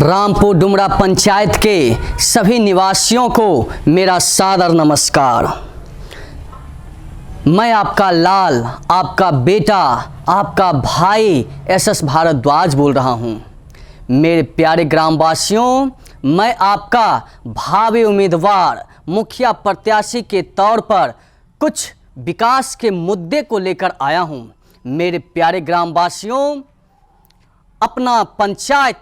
रामपुर डुमरा पंचायत के सभी निवासियों को मेरा सादर नमस्कार। मैं आपका लाल, आपका बेटा, आपका भाई एसएस भारद्वाज बोल रहा हूं। मेरे प्यारे ग्रामवासियों, मैं आपका भावी उम्मीदवार मुखिया प्रत्याशी के तौर पर कुछ विकास के मुद्दे को लेकर आया हूं। मेरे प्यारे ग्रामवासियों, अपना पंचायत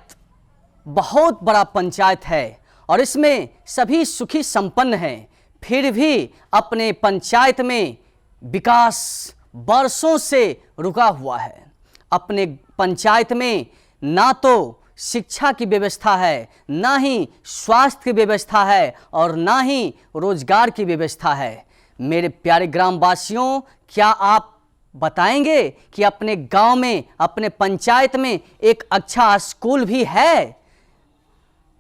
बहुत बड़ा पंचायत है और इसमें सभी सुखी संपन्न हैं, फिर भी अपने पंचायत में विकास वर्षों से रुका हुआ है। अपने पंचायत में ना तो शिक्षा की व्यवस्था है, ना ही स्वास्थ्य की व्यवस्था है और ना ही रोजगार की व्यवस्था है। मेरे प्यारे ग्रामवासियों, क्या आप बताएंगे कि अपने गांव में, अपने पंचायत में एक अच्छा स्कूल भी है?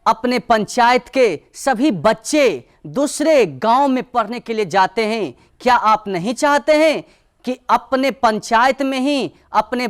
अपने पंचायत के सभी बच्चे दूसरे गांव में पढ़ने के लिए जाते हैं। क्या आप नहीं चाहते हैं कि अपने पंचायत में ही अपने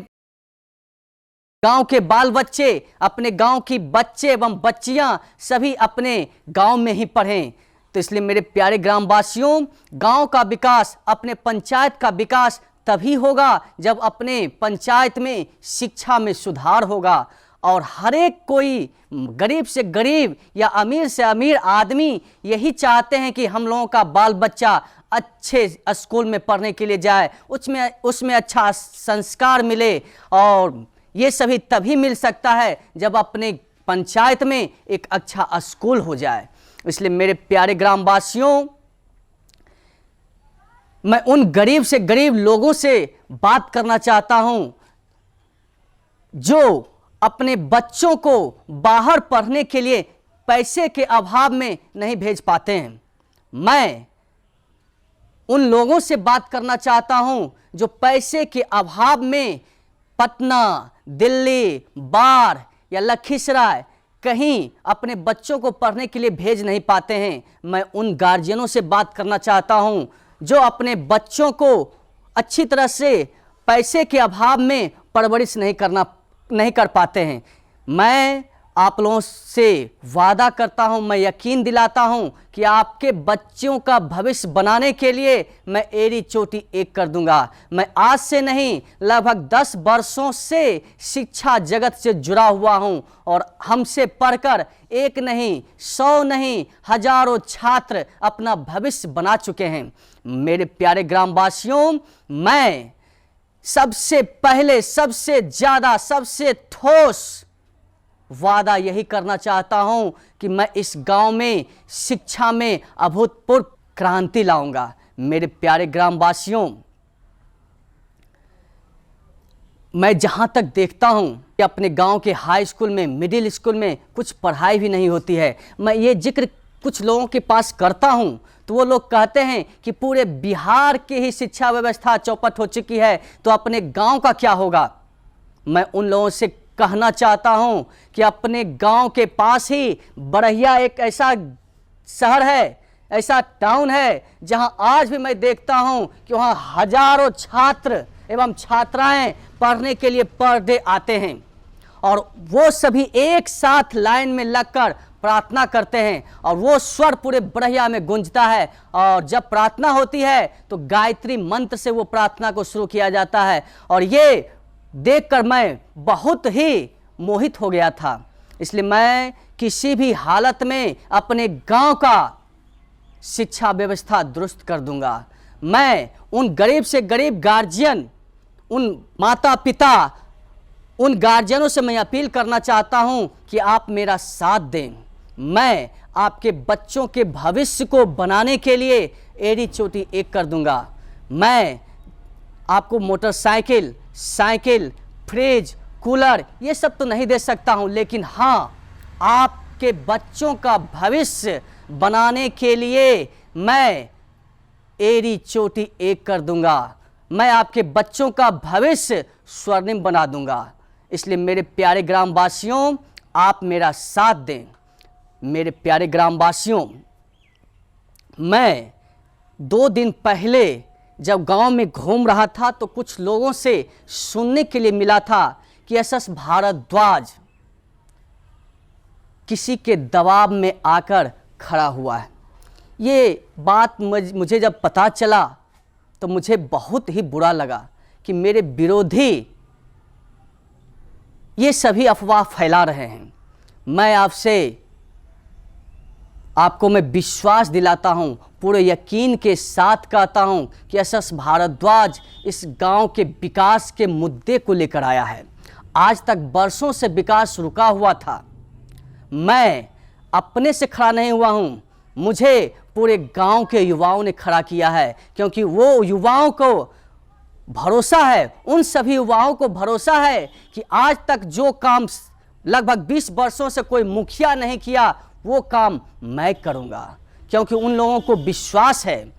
गांव के बाल बच्चे, अपने गांव की बच्चे एवं बच्चियां सभी अपने गांव में ही पढ़ें? तो इसलिए मेरे प्यारे ग्रामवासियों, गांव का विकास, अपने पंचायत का विकास तभी होगा जब अपने पंचायत में शिक्षा में सुधार होगा और हर एक कोई गरीब से गरीब या अमीर से अमीर आदमी यही चाहते हैं कि हम लोगों का बाल बच्चा अच्छे स्कूल में पढ़ने के लिए जाए, उसमें अच्छा संस्कार मिले। और ये सभी तभी मिल सकता है जब अपने पंचायत में एक अच्छा स्कूल हो जाए। इसलिए मेरे प्यारे ग्रामवासियों, मैं उन गरीब से गरीब लोगों से बात करना चाहता हूं जो अपने बच्चों को बाहर पढ़ने के लिए पैसे के अभाव में नहीं भेज पाते हैं। मैं उन लोगों से बात करना चाहता हूं जो पैसे के अभाव में पटना, दिल्ली, बाढ़ या लखीसराय कहीं अपने बच्चों को पढ़ने के लिए भेज नहीं पाते हैं। मैं उन गार्जियनों से बात करना चाहता हूं जो अपने बच्चों को अच्छी तरह से पैसे के अभाव में परवरिश नहीं कर पाते हैं। मैं आप लोगों से वादा करता हूं, मैं यकीन दिलाता हूं कि आपके बच्चों का भविष्य बनाने के लिए मैं एड़ी चोटी एक कर दूंगा। मैं आज से नहीं, लगभग 10 वर्षों से शिक्षा जगत से जुड़ा हुआ हूं और हमसे पढ़कर एक नहीं, 100 नहीं, हजारों छात्र अपना भविष्य बना चुके हैं। मेरे प्यारे ग्रामवासियों, मैं सबसे पहले, सबसे ज्यादा, सबसे ठोस वादा यही करना चाहता हूं कि मैं इस गांव में शिक्षा में अभूतपूर्व क्रांति लाऊंगा। मेरे प्यारे ग्रामवासियों, मैं जहां तक देखता हूं कि अपने गांव के हाई स्कूल में, मिडिल स्कूल में कुछ पढ़ाई भी नहीं होती है। मैं ये जिक्र कुछ लोगों के पास करता हूं तो वो लोग कहते हैं कि पूरे बिहार की ही शिक्षा व्यवस्था चौपट हो चुकी है, तो अपने गांव का क्या होगा? मैं उन लोगों से कहना चाहता हूं कि अपने गांव के पास ही बड़हिया एक ऐसा शहर है, ऐसा टाउन है जहां आज भी मैं देखता हूं कि वहां हजारों छात्र एवं छात्राएं पढ़ने के लिए पर डे आते हैं और वो सभी एक साथ लाइन में लगकर प्रार्थना करते हैं और वो स्वर पूरे बड़हिया में गूंजता है। और जब प्रार्थना होती है तो गायत्री मंत्र से वो प्रार्थना को शुरू किया जाता है और ये देखकर मैं बहुत ही मोहित हो गया था। इसलिए मैं किसी भी हालत में अपने गांव का शिक्षा व्यवस्था दुरुस्त कर दूंगा। मैं उन गरीब से गरीब गार्जियन, उन माता पिता, उन गार्जियनों से मैं अपील करना चाहता हूं कि आप मेरा साथ दें। मैं आपके बच्चों के भविष्य को बनाने के लिए एड़ी चोटी एक कर दूंगा। मैं आपको मोटरसाइकिल, साइकिल, फ्रिज, कूलर ये सब तो नहीं दे सकता हूं, लेकिन हाँ, आपके बच्चों का भविष्य बनाने के लिए मैं एड़ी चोटी एक कर दूंगा। मैं आपके बच्चों का भविष्य स्वर्णिम बना दूंगा। इसलिए मेरे प्यारे ग्रामवासियों, आप मेरा साथ दें। मेरे प्यारे ग्रामवासियों, मैं 2 दिन पहले जब गांव में घूम रहा था तो कुछ लोगों से सुनने के लिए मिला था कि एसएस भारद्वाज किसी के दबाव में आकर खड़ा हुआ है। ये बात मुझे जब पता चला तो मुझे बहुत ही बुरा लगा कि मेरे विरोधी ये सभी अफवाह फैला रहे हैं। मैं आपको मैं विश्वास दिलाता हूं, पूरे यकीन के साथ कहता हूं कि एसएस भारद्वाज इस गांव के विकास के मुद्दे को लेकर आया है। आज तक बरसों से विकास रुका हुआ था। मैं अपने से खड़ा नहीं हुआ हूं, मुझे पूरे गांव के युवाओं ने खड़ा किया है, क्योंकि वो युवाओं को भरोसा है, उन सभी युवाओं को भरोसा है कि आज तक जो काम लगभग 20 वर्षों से कोई मुखिया नहीं किया, वो काम मैं करूंगा, क्योंकि उन लोगों को विश्वास है।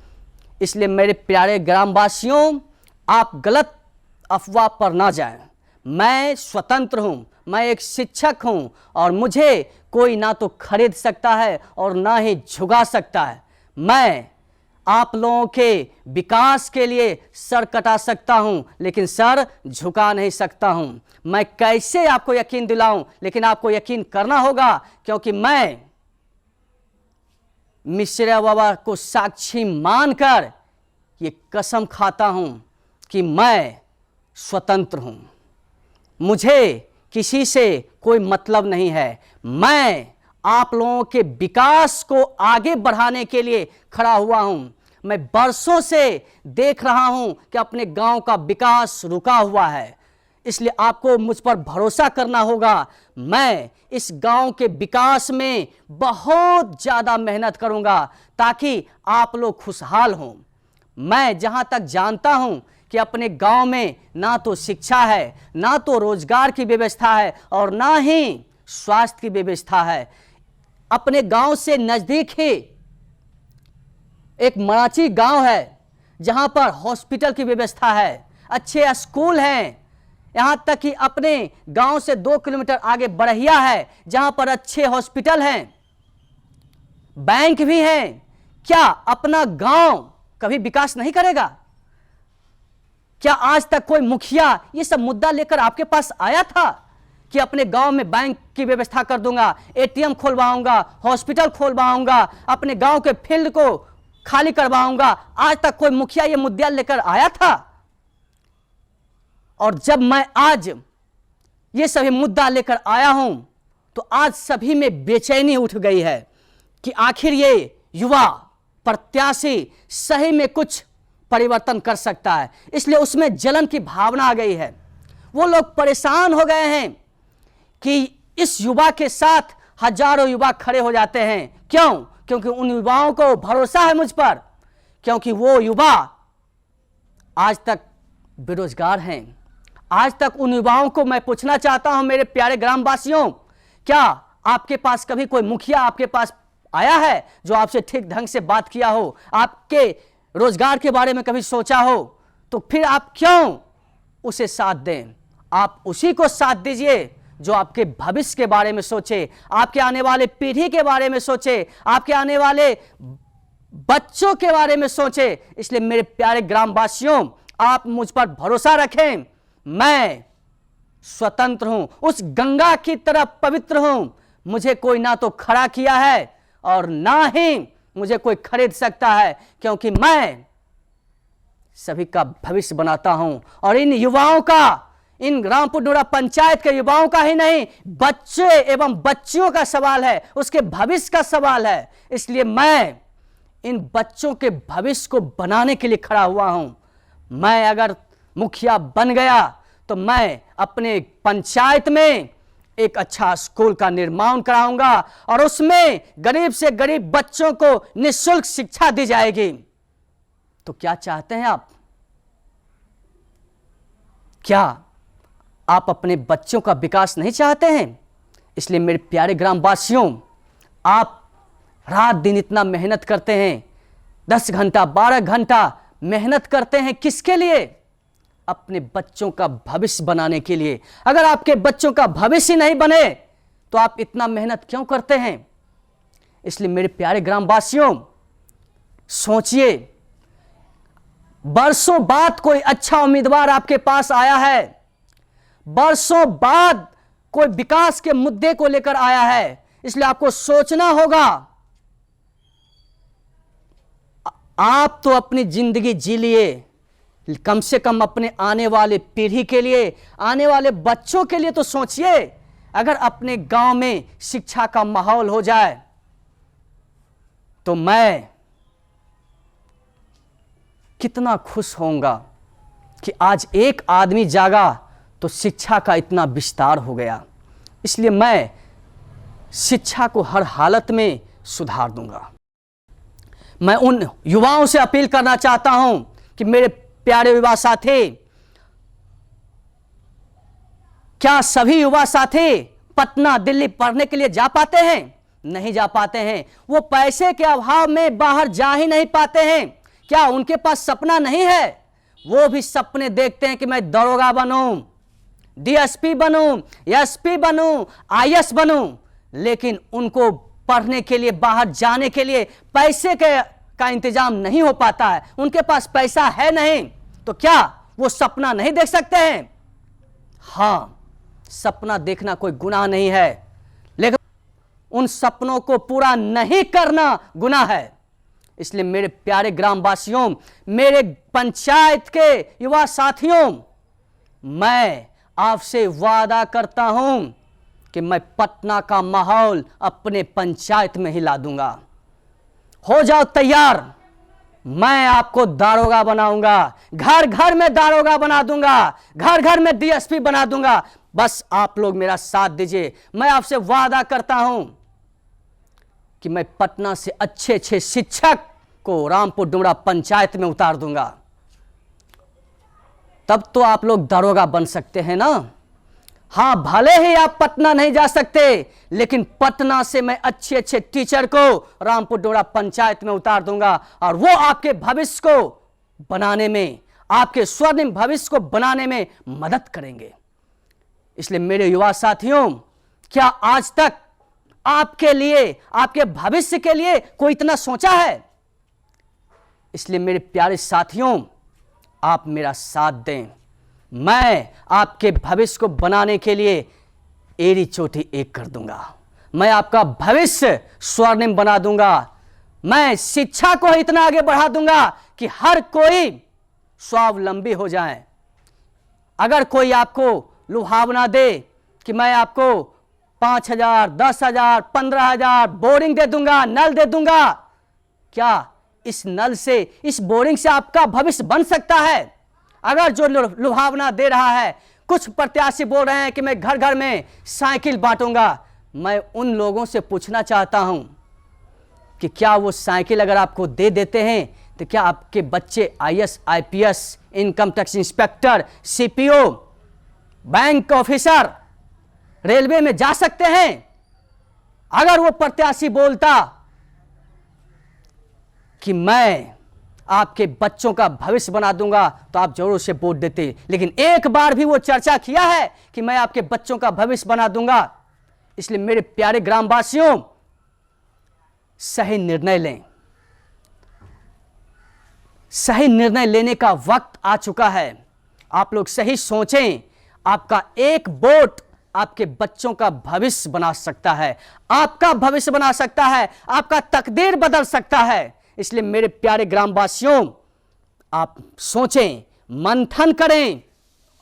इसलिए मेरे प्यारे ग्रामवासियों, आप गलत अफवाह पर ना जाएं। मैं स्वतंत्र हूं, मैं एक शिक्षक हूं और मुझे कोई ना तो खरीद सकता है और ना ही झुका सकता है। मैं आप लोगों के विकास के लिए सर कटा सकता हूं, लेकिन सर झुका नहीं सकता हूं। मैं कैसे आपको यकीन दिलाऊं, लेकिन आपको यकीन करना होगा, क्योंकि मैं मिश्रा बाबा को साक्षी मानकर ये कसम खाता हूं कि मैं स्वतंत्र हूं। मुझे किसी से कोई मतलब नहीं है। मैं आप लोगों के विकास को आगे बढ़ाने के लिए खड़ा हुआ हूं। मैं बरसों से देख रहा हूं कि अपने गांव का विकास रुका हुआ है, इसलिए आपको मुझ पर भरोसा करना होगा। मैं इस गांव के विकास में बहुत ज़्यादा मेहनत करूंगा ताकि आप लोग खुशहाल हों। मैं जहां तक जानता हूं कि अपने गांव में ना तो शिक्षा है, ना तो रोजगार की व्यवस्था है और ना ही स्वास्थ्य की व्यवस्था है। अपने गांव से नज़दीक ही एक मराठी गांव है जहां पर हॉस्पिटल की व्यवस्था है, अच्छे स्कूल हैं। यहां तक कि अपने गांव से 2 किलोमीटर आगे बड़हिया है जहां पर अच्छे हॉस्पिटल हैं, बैंक भी हैं। क्या अपना गांव कभी विकास नहीं करेगा? क्या आज तक कोई मुखिया ये सब मुद्दा लेकर आपके पास आया था कि अपने गांव में बैंक की व्यवस्था कर दूंगा, एटीएम खोलवाऊंगा, हॉस्पिटल खोलवाऊंगा, अपने गांव के फील्ड को खाली करवाऊंगा? आज तक कोई मुखिया ये मुद्दा लेकर आया था? और जब मैं आज ये सभी मुद्दा लेकर आया हूं तो आज सभी में बेचैनी उठ गई है कि आखिर ये युवा प्रत्याशी सही में कुछ परिवर्तन कर सकता है। इसलिए उसमें जलन की भावना आ गई है। वो लोग परेशान हो गए हैं कि इस युवा के साथ हजारों युवा खड़े हो जाते हैं। क्यों? क्योंकि उन युवाओं को भरोसा है मुझ पर, क्योंकि वो युवा आज तक बेरोजगार हैं। आज तक उन युवाओं को मैं पूछना चाहता हूं, मेरे प्यारे ग्रामवासियों, क्या आपके पास कभी कोई मुखिया आपके पास आया है जो आपसे ठीक ढंग से बात किया हो, आपके रोजगार के बारे में कभी सोचा हो? तो फिर आप क्यों उसे साथ दें? आप उसी को साथ दीजिए जो आपके भविष्य के बारे में सोचे, आपके आने वाले पीढ़ी के बारे में सोचे, आपके आने वाले बच्चों के बारे में सोचे। इसलिए मेरे प्यारे ग्रामवासियों, आप मुझ पर भरोसा रखें। मैं स्वतंत्र हूं, उस गंगा की तरह पवित्र हूं। मुझे कोई ना तो खड़ा किया है और ना ही मुझे कोई खरीद सकता है, क्योंकि मैं सभी का भविष्य बनाता हूं। और इन युवाओं का, इन रामपुर डोरा पंचायत के युवाओं का ही नहीं, बच्चे एवं बच्चियों का सवाल है, उसके भविष्य का सवाल है। इसलिए मैं इन बच्चों के भविष्य को बनाने के लिए खड़ा हुआ हूं। मैं अगर मुखिया बन गया तो मैं अपने पंचायत में एक अच्छा स्कूल का निर्माण कराऊंगा और उसमें गरीब से गरीब बच्चों को निःशुल्क शिक्षा दी जाएगी। तो क्या चाहते हैं आप? क्या आप अपने बच्चों का विकास नहीं चाहते हैं? इसलिए मेरे प्यारे ग्रामवासियों, आप रात दिन इतना मेहनत करते हैं, 10 घंटा 12 घंटा मेहनत करते हैं, किसके लिए? अपने बच्चों का भविष्य बनाने के लिए। अगर आपके बच्चों का भविष्य नहीं बने तो आप इतना मेहनत क्यों करते हैं? इसलिए मेरे प्यारे ग्रामवासियों, सोचिए, बरसों बाद कोई अच्छा उम्मीदवार आपके पास आया है, बरसों बाद कोई विकास के मुद्दे को लेकर आया है। इसलिए आपको सोचना होगा। आप तो अपनी जिंदगी जी लिए, कम से कम अपने आने वाले पीढ़ी के लिए, आने वाले बच्चों के लिए तो सोचिए। अगर अपने गांव में शिक्षा का माहौल हो जाए तो मैं कितना खुश होऊंगा कि आज एक आदमी जागा तो शिक्षा का इतना विस्तार हो गया। इसलिए मैं शिक्षा को हर हालत में सुधार दूंगा। मैं उन युवाओं से अपील करना चाहता हूं कि मेरे प्यारे युवा साथी, क्या सभी युवा साथी पटना दिल्ली पढ़ने के लिए जा पाते हैं? नहीं जा पाते हैं। वो पैसे के अभाव में बाहर जा ही नहीं पाते हैं। क्या उनके पास सपना नहीं है? वो भी सपने देखते हैं कि मैं दरोगा बनूं, डीएसपी बनूं, एसपी बनूं, आईएएस बनूं, लेकिन उनको पढ़ने के लिए, बाहर जाने के लिए पैसे का इंतजाम नहीं हो पाता है। उनके पास पैसा है नहीं, तो क्या वो सपना नहीं देख सकते हैं? हां, सपना देखना कोई गुनाह नहीं है, लेकिन उन सपनों को पूरा नहीं करना गुनाह है। इसलिए मेरे प्यारे ग्रामवासियों, मेरे पंचायत के युवा साथियों, मैं आपसे वादा करता हूं कि मैं पटना का माहौल अपने पंचायत में ही ला दूंगा। हो जाओ तैयार, मैं आपको दारोगा बनाऊंगा, घर घर में दारोगा बना दूंगा, घर घर में डीएसपी बना दूंगा। बस आप लोग मेरा साथ दीजिए। मैं आपसे वादा करता हूं कि मैं पटना से अच्छे अच्छे शिक्षक को रामपुर डुमरा पंचायत में उतार दूंगा। तब तो आप लोग दारोगा बन सकते हैं ना। हां, भले ही आप पटना नहीं जा सकते, लेकिन पटना से मैं अच्छे अच्छे टीचर को रामपुर डोरा पंचायत में उतार दूंगा और वो आपके भविष्य को बनाने में, आपके स्वर्णिम भविष्य को बनाने में मदद करेंगे। इसलिए मेरे युवा साथियों, क्या आज तक आपके लिए, आपके भविष्य के लिए कोई इतना सोचा है? इसलिए मेरे प्यारे साथियों, आप मेरा साथ दें। मैं आपके भविष्य को बनाने के लिए एड़ी चोटी एक कर दूंगा। मैं आपका भविष्य स्वर्णिम बना दूंगा। मैं शिक्षा को इतना आगे बढ़ा दूंगा कि हर कोई स्वावलंबी हो जाए। अगर कोई आपको लुभावना दे कि मैं आपको 5,000, 10,000, 15,000 बोरिंग दे दूंगा, नल दे दूंगा, क्या इस नल से, इस बोरिंग से आपका भविष्य बन सकता है? अगर जो लुभावना दे रहा है, कुछ प्रत्याशी बोल रहे हैं कि मैं घर घर में साइकिल बांटूंगा, मैं उन लोगों से पूछना चाहता हूं कि क्या वो साइकिल अगर आपको दे देते हैं तो क्या आपके बच्चे IAS, IPS, income tax inspector, CPO, bank officer, railway में जा सकते हैं? अगर वो प्रत्याशी बोलता कि मैं आपके बच्चों का भविष्य बना दूंगा, तो आप जरूर से वोट देते। लेकिन एक बार भी वो चर्चा किया है कि मैं आपके बच्चों का भविष्य बना दूंगा? इसलिए मेरे प्यारे ग्रामवासियों, सही निर्णय लें। सही निर्णय लेने का वक्त आ चुका है। आप लोग सही सोचें। आपका एक वोट आपके बच्चों का भविष्य बना सकता है, आपका भविष्य बना सकता है, आपका तकदीर बदल सकता है। इसलिए मेरे प्यारे ग्रामवासियों, आप सोचें, मंथन करें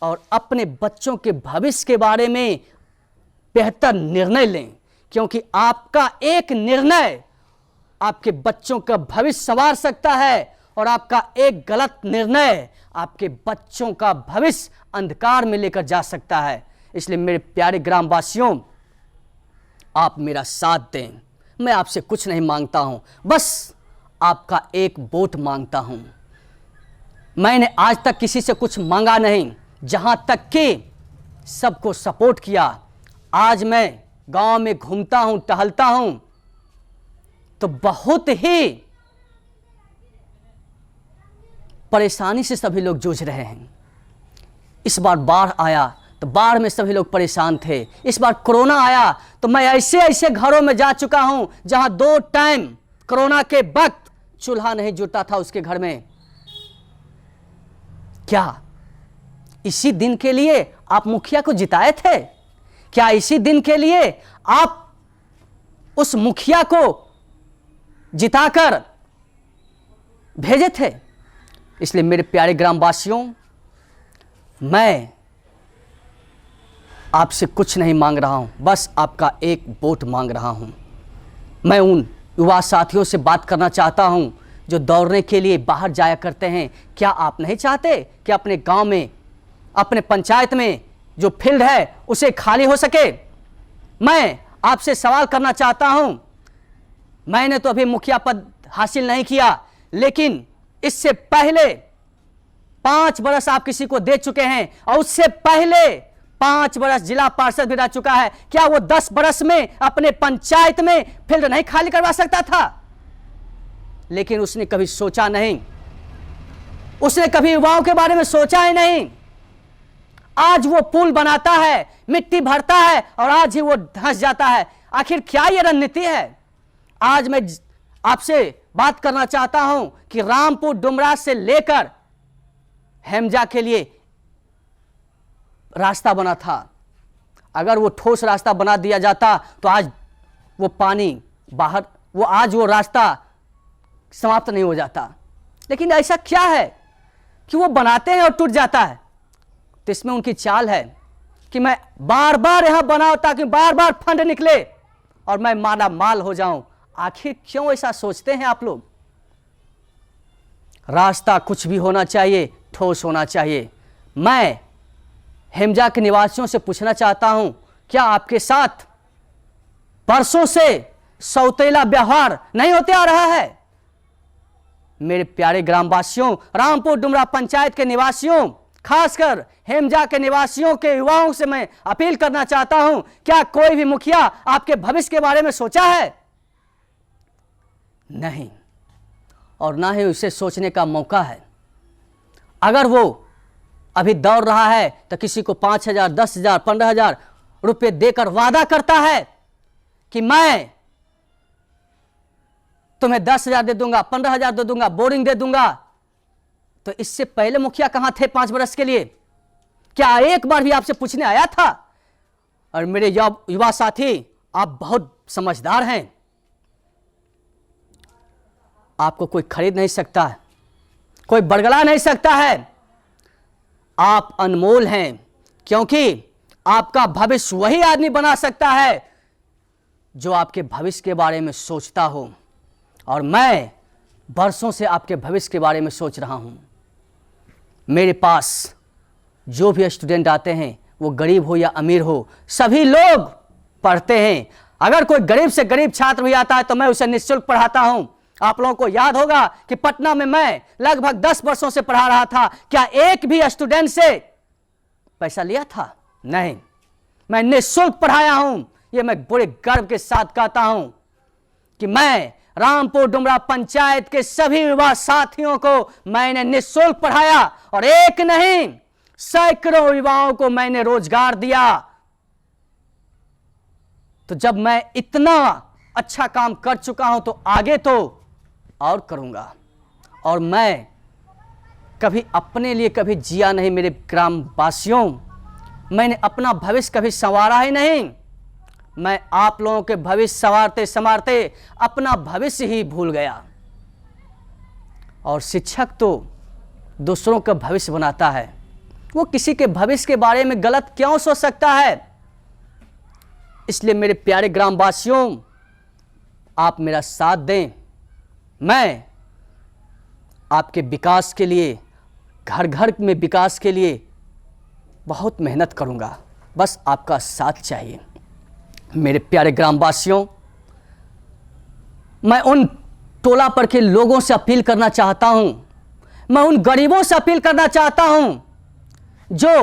और अपने बच्चों के भविष्य के बारे में बेहतर निर्णय लें, क्योंकि आपका एक निर्णय आपके बच्चों का भविष्य संवार सकता है और आपका एक गलत निर्णय आपके बच्चों का भविष्य अंधकार में लेकर जा सकता है। इसलिए मेरे प्यारे ग्रामवासियों, आप मेरा साथ दें। मैं आपसे कुछ नहीं मांगता हूं, बस आपका एक वोट मांगता हूं। मैंने आज तक किसी से कुछ मांगा नहीं, जहां तक कि सबको सपोर्ट किया। आज मैं गांव में घूमता हूं, टहलता हूं, तो बहुत ही परेशानी से सभी लोग जूझ रहे हैं। इस बार बाढ़ आया तो बाढ़ में सभी लोग परेशान थे। इस बार कोरोना आया तो मैं ऐसे ऐसे घरों में जा चुका हूं जहां 2 टाइम कोरोना के वक्त चूल्हा नहीं जुटता था उसके घर में। क्या इसी दिन के लिए आप मुखिया को जिताए थे? क्या इसी दिन के लिए आप उस मुखिया को जिताकर भेजे थे। इसलिए मेरे प्यारे ग्रामवासियों, मैं आपसे कुछ नहीं मांग रहा हूं, बस आपका एक वोट मांग रहा हूं। मैं उन युवा साथियों से बात करना चाहता हूं जो दौड़ने के लिए बाहर जाया करते हैं। क्या आप नहीं चाहते कि अपने गांव में, अपने पंचायत में जो फील्ड है उसे खाली हो सके? मैं आपसे सवाल करना चाहता हूं। मैंने तो अभी मुखिया पद हासिल नहीं किया, लेकिन इससे पहले 5 बरस आप किसी को दे चुके हैं, और उससे पहले 5 बरस जिला पार्षद भी रह चुका है। क्या वो 10 बरस में अपने पंचायत में फील्ड नहीं खाली करवा सकता था? लेकिन उसने कभी सोचा नहीं, उसने कभी युवाओं के बारे में सोचा ही नहीं। आज वो पुल बनाता है, मिट्टी भरता है, और आज ही वो धंस जाता है। आखिर क्या ये रणनीति है? आज मैं आपसे बात करना चाहता हूं कि रामपुर डुमराज से लेकर हेमजा के लिए रास्ता बना था। अगर वो ठोस रास्ता बना दिया जाता तो आज वो पानी बाहर, आज वो रास्ता समाप्त नहीं हो जाता। लेकिन ऐसा क्या है कि वो बनाते हैं और टूट जाता है? तो इसमें उनकी चाल है कि मैं बार बार यहां बनाऊं ताकि बार बार फंड निकले और मैं माला माल हो जाऊं। आखिर क्यों ऐसा सोचते हैं आप लोग? रास्ता कुछ भी होना चाहिए, ठोस होना चाहिए। मैं हेमजा के निवासियों से पूछना चाहता हूं, क्या आपके साथ बरसों से सौतेला व्यवहार नहीं होते आ रहा है? मेरे प्यारे ग्रामवासियों, रामपुर डुमरा पंचायत के निवासियों, खासकर हेमजा के निवासियों के युवाओं से मैं अपील करना चाहता हूं, क्या कोई भी मुखिया आपके भविष्य के बारे में सोचा है? नहीं, और ना ही उसे सोचने का मौका है। अगर वो अभी दौड़ रहा है तो किसी को 5,000, 10,000, 15,000 रुपये देकर वादा करता है कि मैं तुम्हें 10,000 दे दूंगा, 15,000 दे दूंगा, बोरिंग दे दूंगा। तो इससे पहले मुखिया कहां थे 5 बरस के लिए? क्या एक बार भी आपसे पूछने आया था? और मेरे युवा साथी, आप बहुत समझदार हैं। आपको कोई खरीद नहीं सकता है, कोई बरगला नहीं सकता है। आप अनमोल हैं, क्योंकि आपका भविष्य वही आदमी बना सकता है जो आपके भविष्य के बारे में सोचता हो। और मैं बरसों से आपके भविष्य के बारे में सोच रहा हूं। मेरे पास जो भी स्टूडेंट आते हैं, वो गरीब हो या अमीर हो, सभी लोग पढ़ते हैं। अगर कोई गरीब से गरीब छात्र भी आता है तो मैं उसे निःशुल्क पढ़ाता हूं। आप लोगों को याद होगा कि पटना में मैं लगभग 10 वर्षों से पढ़ा रहा था। क्या एक भी स्टूडेंट से पैसा लिया था? नहीं, मैं निःशुल्क पढ़ाया हूं। यह मैं बड़े गर्व के साथ कहता हूं कि मैं रामपुर डुमरा पंचायत के सभी युवा साथियों को मैंने निःशुल्क पढ़ाया, और एक नहीं, सैकड़ों युवाओं को मैंने रोजगार दिया। तो जब मैं इतना अच्छा काम कर चुका हूं तो आगे तो और करूंगा। और मैं कभी अपने लिए कभी जिया नहीं मेरे ग्रामवासियों। मैंने अपना भविष्य कभी संवारा ही नहीं। मैं आप लोगों के भविष्य संवारते संवारते अपना भविष्य ही भूल गया। और शिक्षक तो दूसरों का भविष्य बनाता है, वो किसी के भविष्य के बारे में गलत क्यों सोच सकता है? इसलिए मेरे प्यारे ग्रामवासियों, आप मेरा साथ दें। मैं आपके विकास के लिए, घर घर में विकास के लिए बहुत मेहनत करूंगा। बस आपका साथ चाहिए। मेरे प्यारे ग्रामवासियों, मैं उन टोला पर के लोगों से अपील करना चाहता हूं, मैं उन गरीबों से अपील करना चाहता हूं जो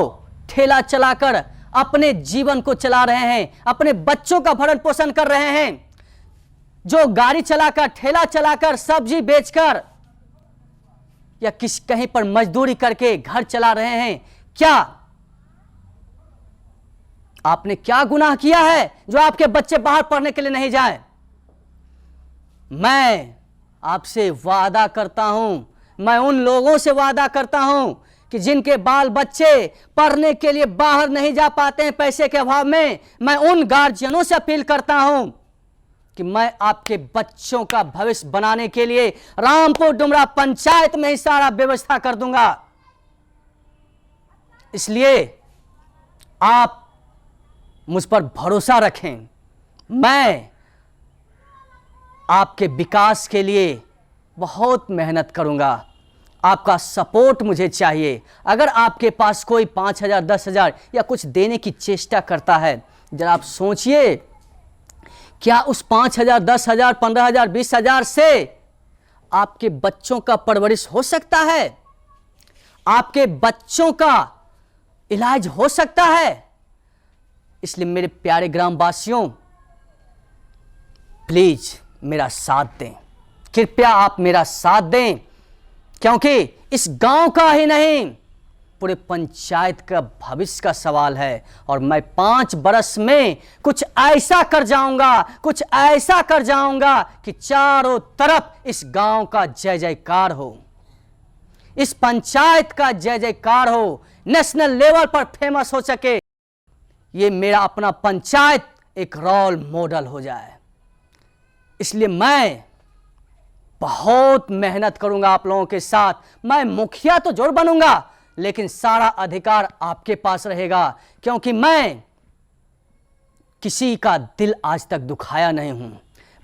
ठेला चलाकर अपने जीवन को चला रहे हैं, अपने बच्चों का भरण पोषण कर रहे हैं, जो गाड़ी चलाकर, ठेला चलाकर, सब्जी बेचकर या कहीं पर मजदूरी करके घर चला रहे हैं। क्या आपने क्या गुनाह किया है जो आपके बच्चे बाहर पढ़ने के लिए नहीं जाएं? मैं आपसे वादा करता हूं, मैं उन लोगों से वादा करता हूं कि जिनके बाल बच्चे पढ़ने के लिए बाहर नहीं जा पाते हैं पैसे के अभाव में, मैं उन गार्जियनों से अपील करता हूं कि मैं आपके बच्चों का भविष्य बनाने के लिए रामपुर डुमरा पंचायत में ही सारा व्यवस्था कर दूंगा। इसलिए आप मुझ पर भरोसा रखें। मैं आपके विकास के लिए बहुत मेहनत करूंगा। आपका सपोर्ट मुझे चाहिए। अगर आपके पास कोई 5,000, 10,000 या कुछ देने की चेष्टा करता है, जरा आप सोचिए, क्या उस 5,000, 10,000, 15,000, 20,000 से आपके बच्चों का परवरिश हो सकता है? आपके बच्चों का इलाज हो सकता है? इसलिए मेरे प्यारे ग्रामवासियों, प्लीज मेरा साथ दें। कृपया आप मेरा साथ दें, क्योंकि इस गांव का ही नहीं, पूरे पंचायत का भविष्य का सवाल है। और मैं 5 बरस में कुछ ऐसा कर जाऊंगा, कुछ ऐसा कर जाऊंगा कि चारों तरफ इस गांव का जय जयकार हो, इस पंचायत का जय जयकार हो, नेशनल लेवल पर फेमस हो सके। ये मेरा अपना पंचायत एक रोल मॉडल हो जाए। इसलिए मैं बहुत मेहनत करूंगा आप लोगों के साथ। मैं मुखिया तो जरूर बनूंगा, लेकिन सारा अधिकार आपके पास रहेगा, क्योंकि मैं किसी का दिल आज तक दुखाया नहीं हूं।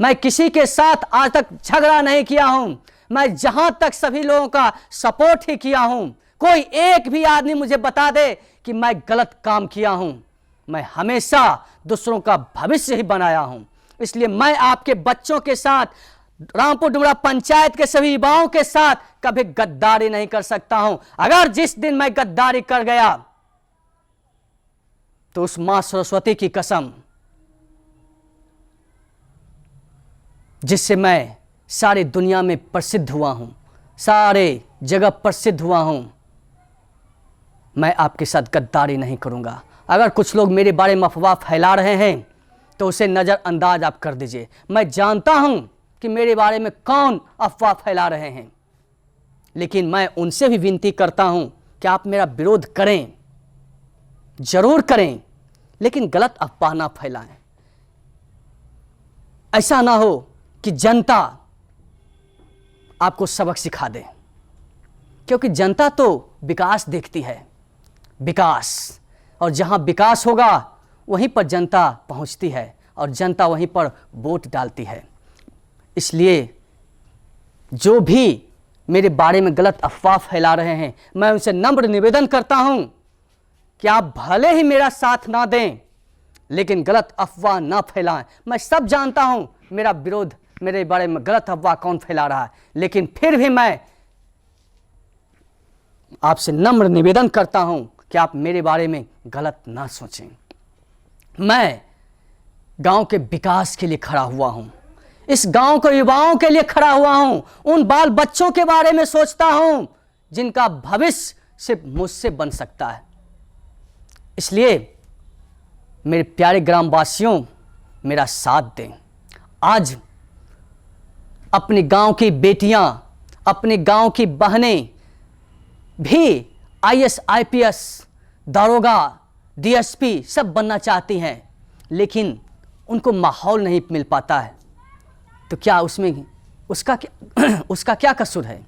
मैं किसी के साथ आज तक झगड़ा नहीं किया हूं। मैं जहां तक सभी लोगों का सपोर्ट ही किया हूं। कोई एक भी आदमी मुझे बता दे कि मैं गलत काम किया हूं, मैं हमेशा दूसरों का भविष्य ही बनाया हूं। इसलिए मैं आपके बच्चों के साथ, रामपुर डुमरा पंचायत के सभी युवाओं के साथ कभी गद्दारी नहीं कर सकता हूं। अगर जिस दिन मैं गद्दारी कर गया तो उस मां सरस्वती की कसम, जिससे मैं सारी दुनिया में प्रसिद्ध हुआ हूं, सारे जगह प्रसिद्ध हुआ हूं, मैं आपके साथ गद्दारी नहीं करूंगा। अगर कुछ लोग मेरे बारे में अफवाह फैला रहे हैं तो उसे नज़रअंदाज आप कर दीजिए। मैं जानता हूं कि मेरे बारे में कौन अफवाह फैला रहे हैं, लेकिन मैं उनसे भी विनती करता हूं कि आप मेरा विरोध करें, जरूर करें, लेकिन गलत अफवाह ना फैलाएं। ऐसा ना हो कि जनता आपको सबक सिखा दे, क्योंकि जनता तो विकास देखती है, विकास, और जहां विकास होगा वहीं पर जनता पहुंचती है और जनता वहीं पर वोट डालती है। इसलिए जो भी मेरे बारे में गलत अफवाह फैला रहे हैं, मैं उनसे नम्र निवेदन करता हूं कि आप भले ही मेरा साथ ना दें, लेकिन गलत अफवाह ना फैलाएं। मैं सब जानता हूं मेरा विरोध, मेरे बारे में गलत अफवाह कौन फैला रहा है, लेकिन फिर भी मैं आपसे नम्र निवेदन करता हूं कि आप मेरे बारे में गलत ना सोचें। मैं गांव के विकास के लिए खड़ा हुआ हूं, इस गांव के युवाओं के लिए खड़ा हुआ हूं, उन बाल बच्चों के बारे में सोचता हूं जिनका भविष्य सिर्फ मुझसे बन सकता है। इसलिए मेरे प्यारे ग्रामवासियों, मेरा साथ दें। आज अपने गांव की बेटियां, अपने गांव की बहनें भी IAS, IPS, दारोगा, DSP सब बनना चाहती हैं, लेकिन उनको माहौल नहीं मिल पाता है। तो क्या उसमें उसका क्या कसूर है?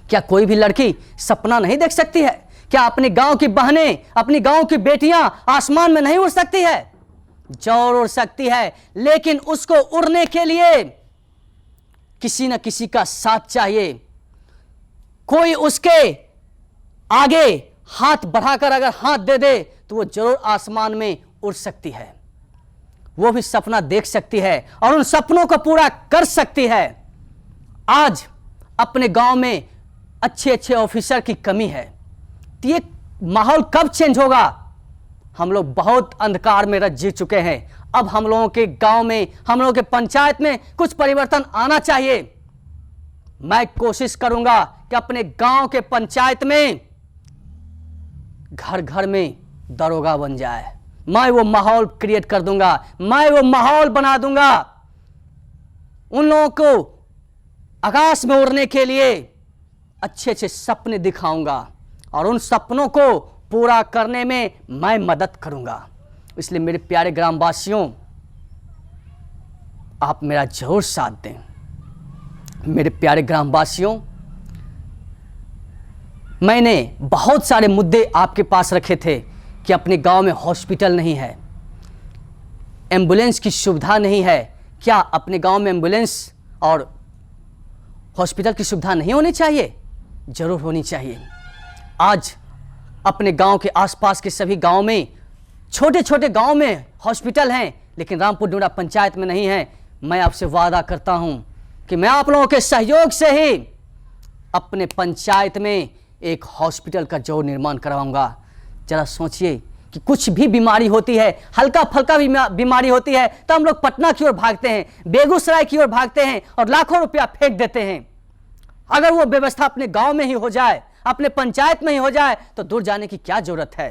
क्या कोई भी लड़की सपना नहीं देख सकती है? क्या अपने गांव की बहनें, अपनी गांव की बेटियां आसमान में नहीं उड़ सकती है? जरूर उड़ सकती है, लेकिन उसको उड़ने के लिए किसी न किसी का साथ चाहिए। कोई उसके आगे हाथ बढ़ाकर अगर हाथ दे दे तो वो जरूर आसमान में उड़ सकती है, वो भी सपना देख सकती है और उन सपनों को पूरा कर सकती है। आज अपने गांव में अच्छे अच्छे ऑफिसर की कमी है, तो ये माहौल कब चेंज होगा? हम लोग बहुत अंधकार में रच जी चुके हैं। अब हम लोगों के गांव में, हम लोगों के पंचायत में कुछ परिवर्तन आना चाहिए। मैं कोशिश करूंगा कि अपने गांव के पंचायत में घर घर में दरोगा बन जाए। मैं वो माहौल क्रिएट कर दूंगा, मैं वो माहौल बना दूंगा। उन लोगों को आकाश में उड़ने के लिए अच्छे अच्छे सपने दिखाऊंगा और उन सपनों को पूरा करने में मैं मदद करूंगा। इसलिए मेरे प्यारे ग्रामवासियों, आप मेरा जरूर साथ दें। मेरे प्यारे ग्रामवासियों, मैंने बहुत सारे मुद्दे आपके पास रखे थे कि अपने गांव में हॉस्पिटल नहीं है, एम्बुलेंस की सुविधा नहीं है। क्या अपने गांव में एम्बुलेंस और हॉस्पिटल की सुविधा नहीं होनी चाहिए? जरूर होनी चाहिए। आज अपने गांव के आसपास के सभी गांव में, छोटे छोटे गांव में हॉस्पिटल हैं, लेकिन रामपुर डुमरा पंचायत में नहीं है। मैं आपसे वादा करता हूं कि मैं आप लोगों के सहयोग से ही अपने पंचायत में एक हॉस्पिटल का जरूर निर्माण करवाऊंगा। जरा सोचिए कि कुछ भी बीमारी होती है, हल्का फल्का बीमारी होती है, तो हम लोग पटना की ओर भागते हैं, बेगूसराय की ओर भागते हैं और लाखों रुपया फेंक देते हैं। अगर वो व्यवस्था अपने गांव में ही हो जाए, अपने पंचायत में ही हो जाए, तो दूर जाने की क्या जरूरत है।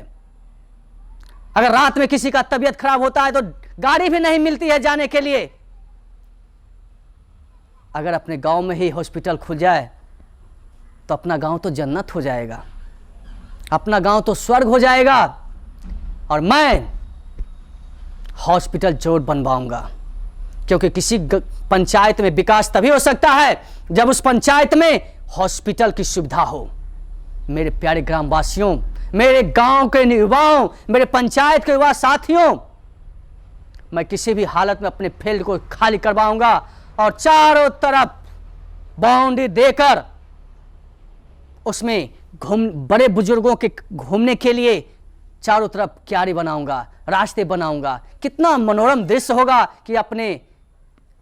अगर रात में किसी का तबीयत खराब होता है तो गाड़ी भी नहीं मिलती है जाने के लिए। अगर अपने गांव में ही हॉस्पिटल खुल जाए तो अपना गांव तो जन्नत हो जाएगा, अपना गांव तो स्वर्ग हो जाएगा। और मैं हॉस्पिटल जरूर बनवाऊंगा, क्योंकि किसी पंचायत में विकास तभी हो सकता है जब उस पंचायत में हॉस्पिटल की सुविधा हो। मेरे प्यारे ग्रामवासियों, मेरे गांव के युवाओं, मेरे पंचायत के युवा साथियों, मैं किसी भी हालत में अपने फील्ड को खाली करवाऊंगा और चारों तरफ बाउंड्री देकर उसमें बड़े बुजुर्गों के घूमने के लिए चारों तरफ क्यारी बनाऊंगा, रास्ते बनाऊंगा। कितना मनोरम दृश्य होगा कि अपने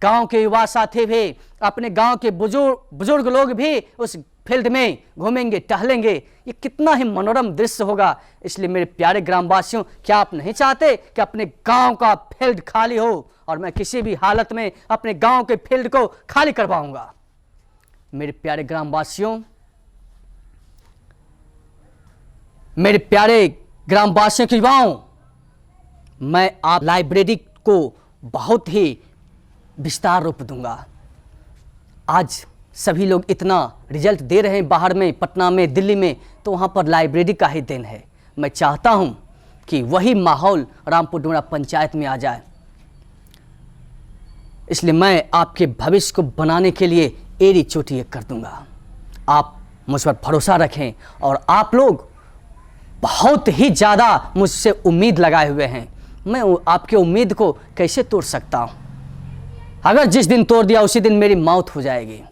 गांव के युवा साथी भी, अपने गांव के बुजुर्ग लोग भी उस फील्ड में घूमेंगे, टहलेंगे। ये कितना ही मनोरम दृश्य होगा। इसलिए मेरे प्यारे ग्रामवासियों, क्या आप नहीं चाहते कि अपने गांव का फील्ड खाली हो? और मैं किसी भी हालत में अपने गांव के फील्ड को खाली करवाऊंगा। मेरे प्यारे ग्रामवासियों, मेरे प्यारे ग्रामवासियों के युवाओं, मैं आप लाइब्रेरी को बहुत ही विस्तार रूप दूंगा। आज सभी लोग इतना रिजल्ट दे रहे हैं बाहर में, पटना में, दिल्ली में, तो वहाँ पर लाइब्रेरी का ही देन है। मैं चाहता हूँ कि वही माहौल रामपुर डुमरा पंचायत में आ जाए। इसलिए मैं आपके भविष्य को बनाने के लिए एड़ी चोटी कर दूंगा। आप मुझ पर भरोसा रखें और आप लोग बहुत ही ज़्यादा मुझसे उम्मीद लगाए हुए हैं। मैं आपकी उम्मीद को कैसे तोड़ सकता हूँ? अगर जिस दिन तोड़ दिया उसी दिन मेरी मौत हो जाएगी।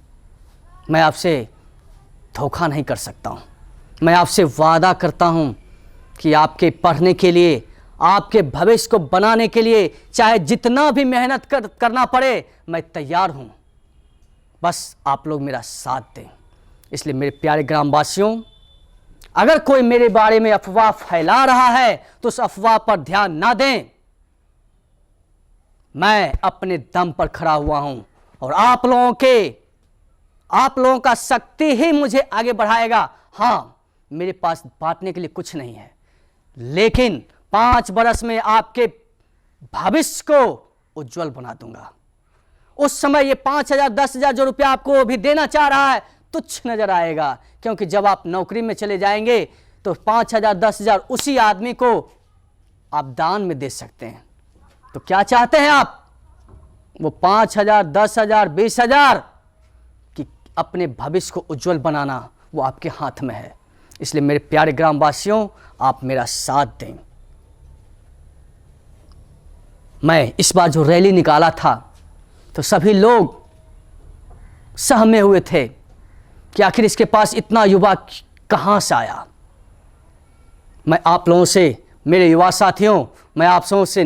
मैं आपसे धोखा नहीं कर सकता हूँ। मैं आपसे वादा करता हूँ कि आपके पढ़ने के लिए, आपके भविष्य को बनाने के लिए चाहे जितना भी मेहनत करना पड़े, मैं तैयार हूँ। बस आप लोग मेरा साथ दें। इसलिए मेरे प्यारे ग्रामवासियों, अगर कोई मेरे बारे में अफवाह फैला रहा है तो उस अफवाह पर ध्यान ना दें। मैं अपने दम पर खड़ा हुआ हूं और आप लोगों का शक्ति ही मुझे आगे बढ़ाएगा। हाँ, मेरे पास बांटने के लिए कुछ नहीं है, लेकिन 5 वर्ष में आपके भविष्य को उज्जवल बना दूंगा। उस समय ये 5,000 10,000 जो रुपया आपको भी देना चाह रहा है तुच्छ नजर आएगा, क्योंकि जब आप नौकरी में चले जाएंगे तो 5,000 10,000 उसी आदमी को आप दान में दे सकते हैं। तो क्या चाहते हैं आप? वो 5,000 10,000 20,000 कि अपने भविष्य को उज्जवल बनाना, वो आपके हाथ में है। इसलिए मेरे प्यारे ग्रामवासियों, आप मेरा साथ दें। मैं इस बार जो रैली निकाला था तो सभी लोग सहमे हुए थे कि आखिर इसके पास इतना युवा कहां से आया। मैं आप लोगों से, मेरे युवा साथियों, मैं आप सबों से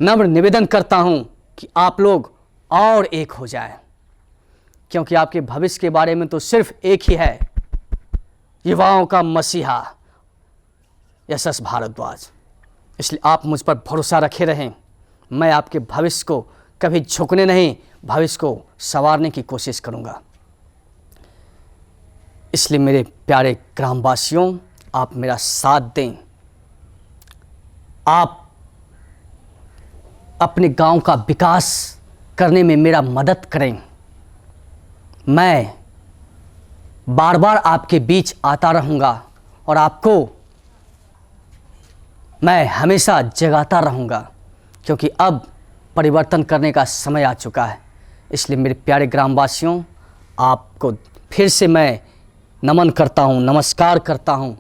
नम्र निवेदन करता हूं कि आप लोग और एक हो जाएं, क्योंकि आपके भविष्य के बारे में तो सिर्फ एक ही है, युवाओं का मसीहा यशस भारद्वाज। इसलिए आप मुझ पर भरोसा रखे रहें। मैं आपके भविष्य को कभी झुकने नहीं, भविष्य को संवारने की कोशिश करूंगा। इसलिए मेरे प्यारे ग्रामवासियों, आप मेरा साथ दें। आप अपने गांव का विकास करने में मेरा मदद करें। मैं बार बार आपके बीच आता रहूंगा और आपको मैं हमेशा जगाता रहूंगा। क्योंकि अब परिवर्तन करने का समय आ चुका है। इसलिए मेरे प्यारे ग्रामवासियों, आपको फिर से मैं नमन करता हूँ, नमस्कार करता हूँ।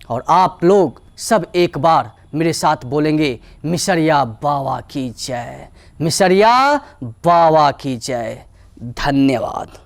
और आप लोग सब एक बार मेरे साथ बोलेंगे, मिसरिया बाबा की जय, मिसरिया बाबा की जय। धन्यवाद।